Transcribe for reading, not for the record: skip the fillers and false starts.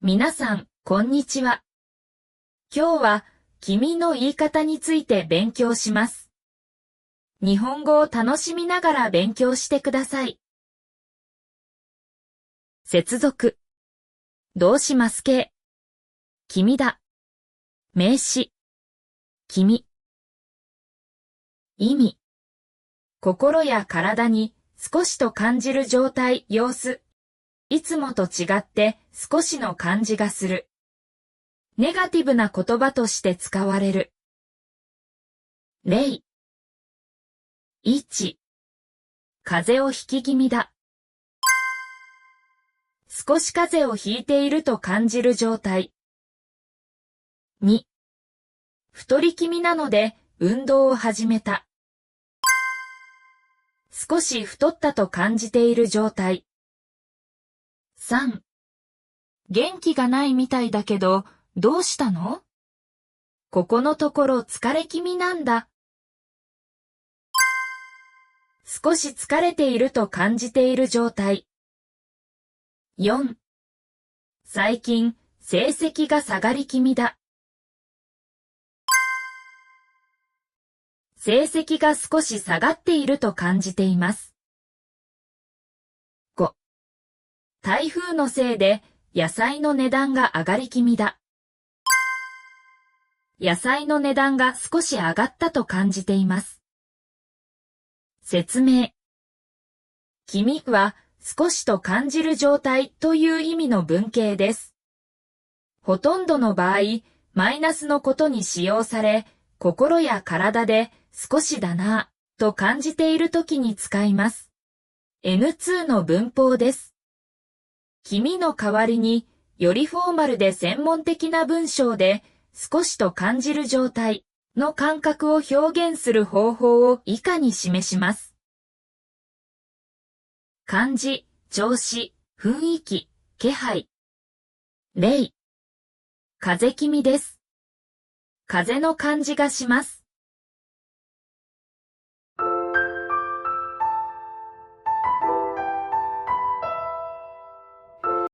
皆さん、こんにちは。今日は、君の言い方について勉強します。日本語を楽しみながら勉強してください。接続。動詞ます系。君だ。名詞。君。意味。心や体に少しと感じる状態、様子。いつもと違って少しの感じがする。ネガティブな言葉として使われる。例。1、風邪をひき気味だ。少し風邪をひいていると感じる状態。2、太り気味なので運動を始めた。少し太ったと感じている状態。3、元気がないみたいだけど、どうしたの？ここのところ疲れ気味なんだ。少し疲れていると感じている状態。4、最近、成績が下がり気味だ。成績が少し下がっていると感じています。5、台風のせいで野菜の値段が上がり気味だ。野菜の値段が少し上がったと感じています。説明。君は少しと感じる状態という意味の文型です。ほとんどの場合、マイナスのことに使用され、心や体で少しだなぁと感じているときに使います。N2 の文法です。君の代わりに、よりフォーマルで専門的な文章で、少しと感じる状態の感覚を表現する方法を以下に示します。感じ、調子、雰囲気、気配。例。風邪気味です。風の感じがします。